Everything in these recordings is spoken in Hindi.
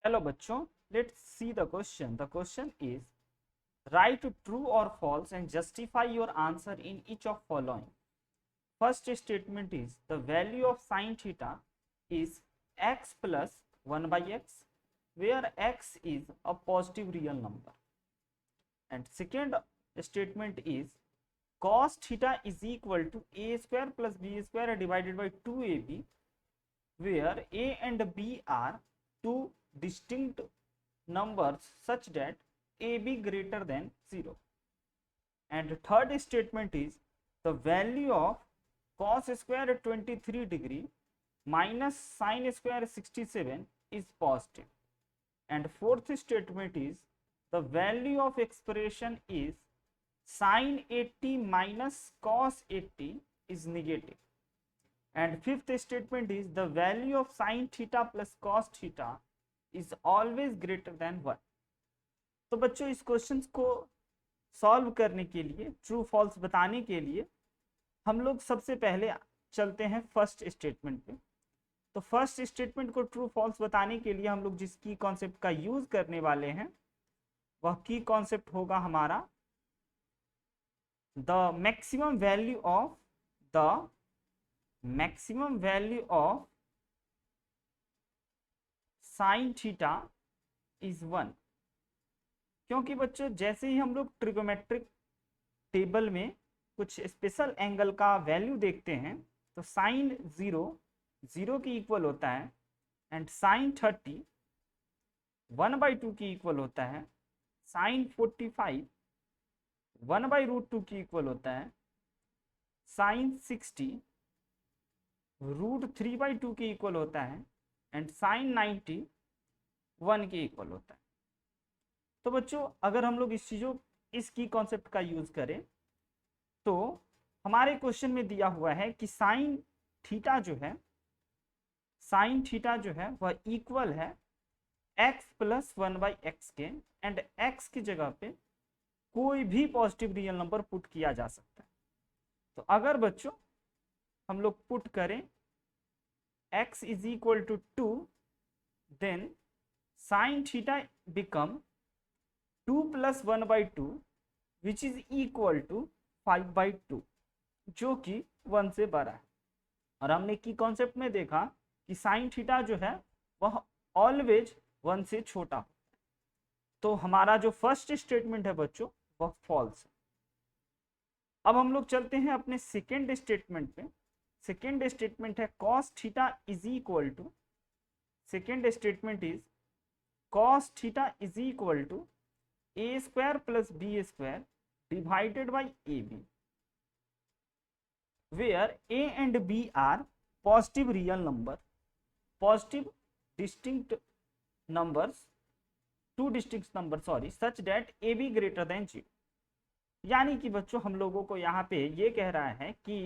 हेलो बच्चों, let's see the question. The question is right true और false and justify your answer in each of following. First statement is the value of sine theta is x plus 1 by x where x is a positive real number. And second statement is cos theta is equal to a square plus b square divided by 2ab where a and b are two distinct numbers such that ab greater than 0. And third statement is the value of cos square 23 degree minus sin square 67 is positive. And fourth statement is the value of expression is sin 80 minus cos 80 is negative. And fifth statement is the value of sin theta plus cos theta is always greater than 1. तो बच्चों इस क्वेश्चन को सॉल्व करने के लिए, ट्रू फॉल्स बताने के लिए हम लोग सबसे पहले चलते हैं फर्स्ट स्टेटमेंट पे. तो फर्स्ट स्टेटमेंट को ट्रू फॉल्स बताने के लिए हम लोग जिस की कॉन्सेप्ट का यूज करने वाले हैं वह की कॉन्सेप्ट होगा हमारा the maximum value of sine theta is 1. क्योंकि बच्चों जैसे ही हम लोग ट्रिगोमेट्रिक टेबल में कुछ स्पेशल एंगल का वैल्यू देखते हैं तो साइन 0 के इक्वल होता है एंड साइन 30 1/2 के इक्वल होता है, साइन 45 1/√2 के इक्वल होता है, साइन 60 √3/2 के इक्वल होता है एंड साइन 90 1 के इक्वल होता है. तो बच्चों अगर हम लोग इसकी कॉन्सेप्ट का यूज करें तो हमारे क्वेश्चन में दिया हुआ है कि साइन थीटा जो है वह इक्वल है x प्लस 1/x के एंड x की जगह पे कोई भी पॉजिटिव रियल नंबर पुट किया जा सकता है. तो अगर बच्चों हम लोग पुट करें x is equal to 2 then sine theta become 2 plus 1/2 which is equal to 5/2 जो कि 1 से बड़ा है. और हमने की कॉन्सेप्ट में देखा कि साइन थीटा जो है वह ऑलवेज 1 से छोटा होता है. तो हमारा जो फर्स्ट स्टेटमेंट है बच्चों वह फॉल्स है. अब हम लोग चलते हैं अपने सेकेंड स्टेटमेंट पे. सेकेंड स्टेटमेंट है cos theta is equal to a square plus b square divided by ab where a and b are positive real number, positive distinct numbers, two distinct numbers such that ab greater than 0. यानी कि बच्चों हम लोगों को यहाँ पे ये कह रहा है कि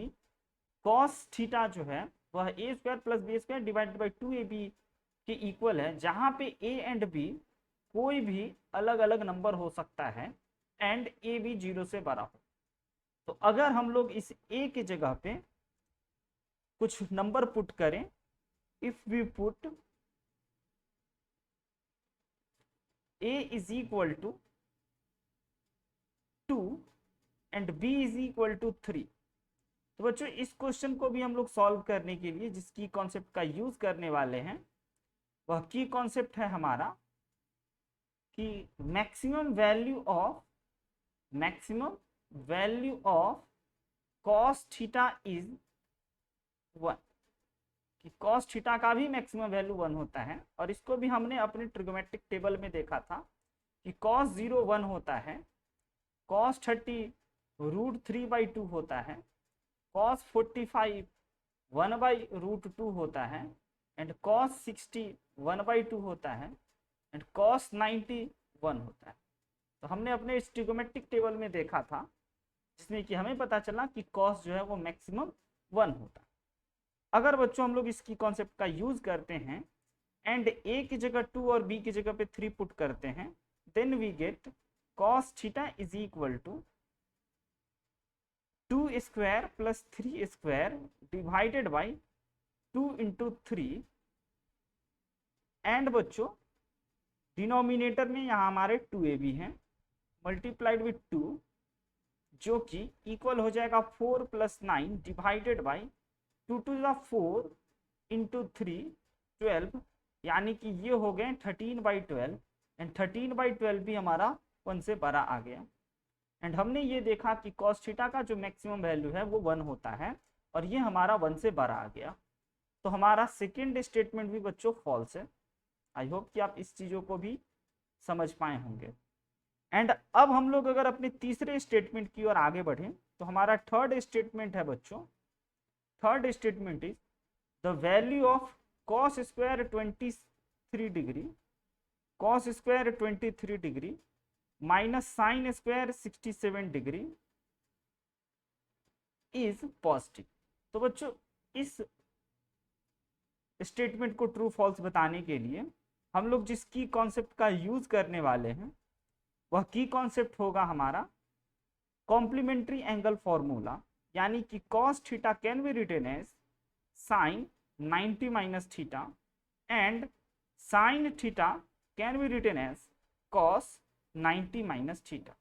cos थीटा जो है वह a square plus b square divided by 2ab के इक्वल है, जहाँ पे a एंड b कोई भी अलग अलग नंबर हो सकता है एंड ab 0 से बड़ा हो. तो अगर हम लोग इस a की जगह पे कुछ नंबर पुट करें, if we put a is equal to 2 and b is equal to 3. तो बच्चों इस क्वेश्चन को भी हम लोग सॉल्व करने के लिए जिसकी कॉन्सेप्ट का यूज करने वाले हैं वह की कॉन्सेप्ट है हमारा कि maximum value of cos theta is 1. कि cos थीटा का भी मैक्सिमम वैल्यू 1 होता है. और इसको भी हमने अपने ट्रिगोमेट्रिक टेबल में देखा था कि cos 0 1 होता है, cos 30 √3/2 होता है, cos 45 1/√2 होता है एंड cos 60 1/2 होता है एंड cos 90 1 होता है. तो हमने अपने इस ट्रिगोमेट्रिक टेबल में देखा था जिसमें कि हमें पता चला कि cos जो है वो मैक्सिमम 1 होता है. अगर बच्चों हम लोग इसकी कॉन्सेप्ट का यूज करते हैं एंड a की जगह 2 और b की जगह पे 3 पुट करते हैं then we get cos theta is equal to 2 square plus 3 square divided by 2 into 3 and बच्चों डिनोमिनेटर में यहाँ हमारे 2ab है मल्टीप्लाइड विथ 2 जो कि इक्वल हो जाएगा 4 + 9 divided by 2 to the 4 into 3 12, यानी कि ये हो गए 13/12 एंड 13/12 भी हमारा 1 से बड़ा आ गया। एंड हमने ये देखा कि cos थीटा का जो मैक्सिमम वैल्यू है वो 1 होता है और ये हमारा 1 से बड़ा आ गया। तो हमारा सेकेंड स्टेटमेंट भी बच्चों फॉल्स है। आई होप कि आप इस चीज़ों को भी समझ पाए होंगे। एंड अब हम लोग अगर अपने तीसरे स्टेटमेंट की ओर आगे बढ़ें तो हमारा थर्ड स्टेटमेंट है बच्चों। Third statement is the value of cos square 23 degree cos square 23 degree minus sine square 67 degree is positive. तो बच्चों इस स्टेटमेंट को ट्रू फॉल्स बताने के लिए हम लोग जिस की कॉन्सेप्ट का यूज करने वाले हैं वह की कॉन्सेप्ट होगा हमारा कॉम्प्लीमेंट्री एंगल फॉर्मूला, यानी कि cos theta can be written as sine 90 minus theta and sine theta can be written as cos 90 minus theta.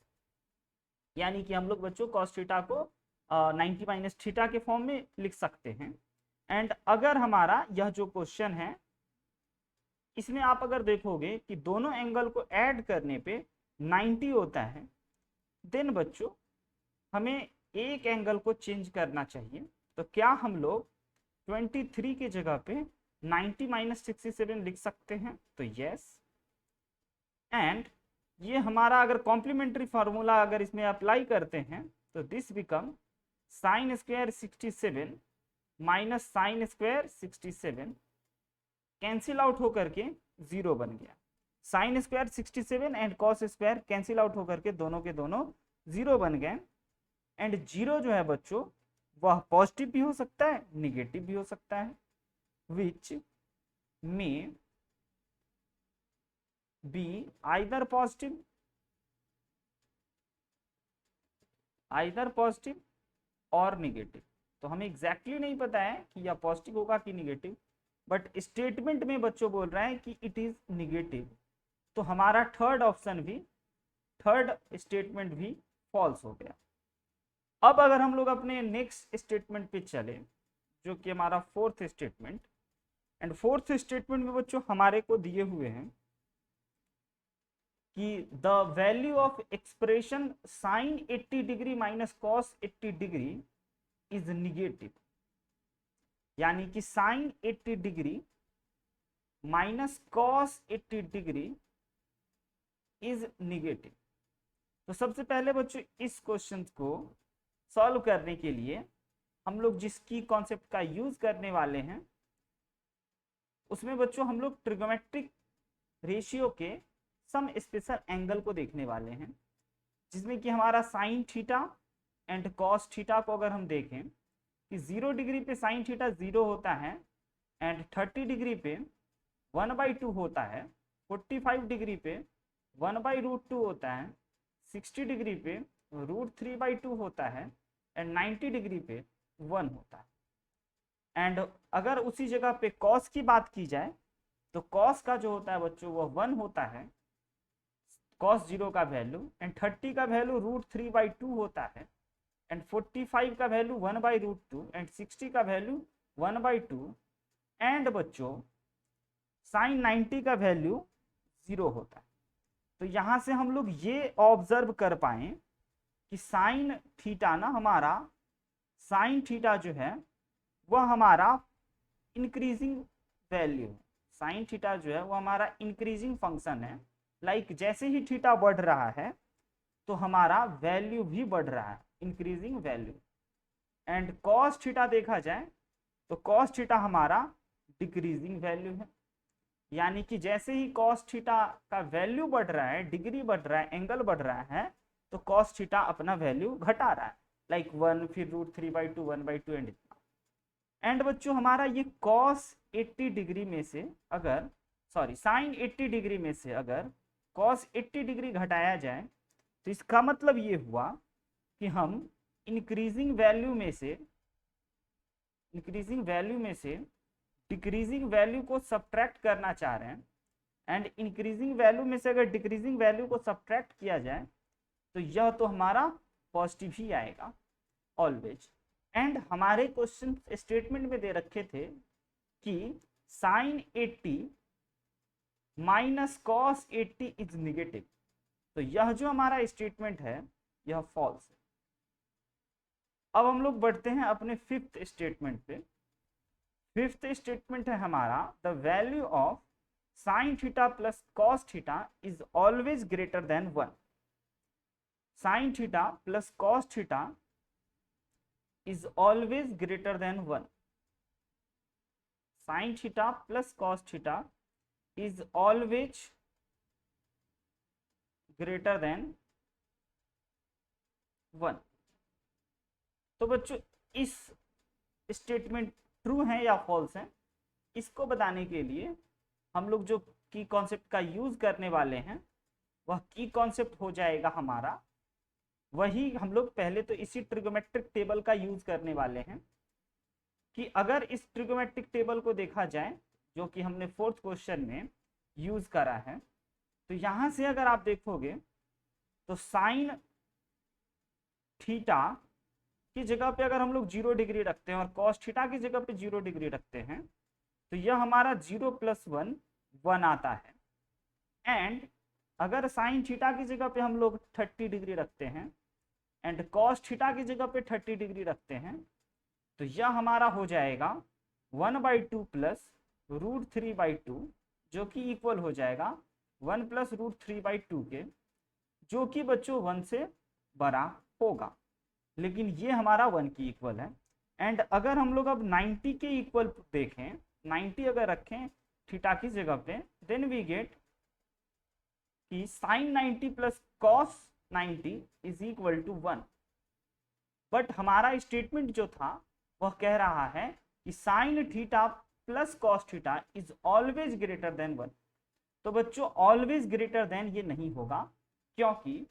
यानी कि हम लोग बच्चों cos थीटा को 90 माइनस थीटा के फॉर्म में लिख सकते हैं। एंड अगर हमारा यह जो क्वेश्चन है इसमें आप अगर देखोगे कि दोनों एंगल को ऐड करने पे 90 होता है, देन बच्चों हमें एक एंगल को चेंज करना चाहिए। तो क्या हम लोग 23 के जगह पे 90 माइनस 67 लिख सकते हैं? तो यस। एंड ये हमारा अगर कॉम्प्लीमेंट्री फार्मूला अगर इसमें अप्लाई करते हैं तो this become sine square 67 minus sine square 67 cancel out होकर के 0 बन गया। Sine square 67 and cos square cancel out होकर के दोनों 0 बन गए। एंड 0 जो है बच्चों वह पॉजिटिव भी हो सकता है निगेटिव भी हो सकता है, विच में बी आइदर पॉजिटिव और निगेटिव। तो हमें एग्जैक्टली नहीं पता है कि यह पॉजिटिव होगा कि निगेटिव, बट स्टेटमेंट में बच्चों बोल रहे हैं कि इट इज निगेटिव। तो हमारा थर्ड स्टेटमेंट भी फॉल्स हो गया। अब अगर हम लोग अपने नेक्स्ट स्टेटमेंट पे चले जो कि हमारा fourth statement, and fourth statement में बच्चों हमारे को दिए हुए हैं कि the value of expression sine 80 degree minus cos 80 degree is negative, यानी कि sine 80 degree minus cos 80 degree is negative. तो सबसे पहले बच्चों इस क्वेश्चन को सॉल्व करने के लिए हम लोग जिस की कॉन्सेप्ट का यूज करने वाले हैं उसमें बच्चों हम लोग ट्रिगोमेट्रिक रेशियो के सम स्पेशल एंगल को देखने वाले हैं, जिसमें कि हमारा sine theta and cos theta को अगर हम देखें कि 0 डिग्री पे साइन थीटा 0 होता है एंड 30 डिग्री पे 1/2 होता है, 45 डिग्री पे 1/√2 होता है, 60 डिग्री पे √3/2 होता है एंड 90 डिग्री पे 1 होता है। एंड अगर उसी जगह पे कॉस की बात की जाए तो कॉस का जो होता है बच्चों वह 1 होता है, कॉस 0 का वैल्यू, एंड 30 का वैल्यू √3/2 होता है, एंड 45 का वैल्यू 1/√2 एंड 60 का वैल्यू 1/2, एंड बच्चों साइन 90 का वैल्यू 0 होता है। तो यहां से हम लोग ये ऑब्जर्व कर पाए कि साइन थीटा ना हमारा साइन थीटा जो है वह हमारा इंक्रीजिंग वैल्यू है। साइन थीटा जो है वो हमारा इंक्रीजिंग फंक्शन है। लाइक जैसे ही थीटा बढ़ रहा है तो हमारा वैल्यू भी बढ़ रहा है, increasing value. And cos theta देखा जाए तो कॉस थीटा हमारा डिक्रीजिंग वैल्यू है, यानी कि जैसे ही कॉस थीटा का वैल्यू बढ़ रहा है, डिग्री बढ़ रहा है, एंगल बढ़ रहा है, तो कॉस थीटा अपना वैल्यू घटा रहा है, लाइक 1 फिर √3/2 1/2 एंड इतना। एंड बच्चों हमारा ये कॉस 80 डिग्री में से अगर साइन 80 डिग्री में से अगर कॉस 80 डिग्री घटाया जाए तो इसका मतलब ये हुआ कि हम इंक्रीजिंग वैल्यू में से डिक्रीजिंग वैल्यू को सब्ट्रैक्ट करना चाह रहे हैं। एंड इंक्रीजिंग वैल्यू में से अगर डिक्रीजिंग वैल्यू को सब्ट्रैक्ट किया जाए तो यह तो हमारा पॉजिटिव ही आएगा ऑलवेज। एंड हमारे क्वेश्चन स्टेटमेंट में दे रखे थे कि sine 80 minus cos 80 is negative, तो यह जो हमारा स्टेटमेंट है यह फॉल्स है। अब हम लोग बढ़ते हैं अपने फिफ्थ स्टेटमेंट पे। फिफ्थ स्टेटमेंट है हमारा the value of sine theta plus cos theta is always greater than 1। Sign theta plus cos theta is always greater than 1। Sign theta plus cos theta is always greater than 1। तो बच्चों इस स्टेटमेंट ट्रू है या फॉल्स है, इसको बताने के लिए हम लोग जो की कॉन्सेप्ट का यूज करने वाले हैं वह की कॉन्सेप्ट हो जाएगा हमारा, वही हम लोग पहले तो इसी ट्रिगोमेट्रिक टेबल का यूज करने वाले हैं कि अगर इस ट्रिगोमेट्रिक टेबल को देखा जाए जो कि हमने फोर्थ क्वेश्चन में यूज करा है, तो यहां से अगर आप देखोगे तो साइन थीटा की जगह पे अगर हम लोग 0 डिग्री रखते हैं और कॉस थीटा की जगह पे 0 डिग्री रखते हैं तो यह हमारा 0 + 1 1 आता है। एंड अगर साइन थीटा की जगह पे हम लोग 30 डिग्री रखते हैं एंड कॉस थीटा की जगह पे 30 डिग्री रखते हैं तो यह हमारा हो जाएगा 1/2 प्लस √3/2 जो कि इक्वल हो जाएगा 1 + √3/2 के, जो कि बच्चों 1 से बड़ा होगा, लेकिन ये हमारा 1 की इक्वल है। एंड अगर हम लोग अब 90 के इक्वल देखें, 90 अगर रखें थीटा की जगह पे, देन वी गेट कि sine 90 plus cos 90 is equal to 1। But हमारा स्टेटमेंट जो था वह कह रहा है कि sine theta plus cos theta is always greater than 1। तो बच्चों ऑलवेज ग्रेटर देन ये नहीं होगा, क्योंकि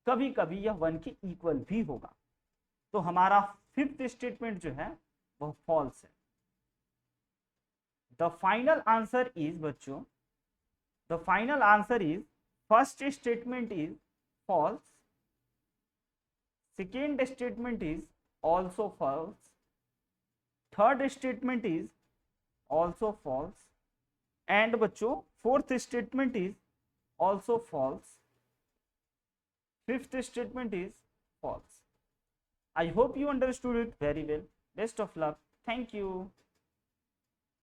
कभी कभी यह 1 के इक्वल भी होगा। तो हमारा फिफ्थ स्टेटमेंट जो है वह फॉल्स है। द फाइनल आंसर इज बच्चों, the final answer is first statement is false, second statement is also false, third statement is also false, and बच्चों fourth statement is also false, fifth statement is false. I hope you understood it very well. Best of luck. Thank you.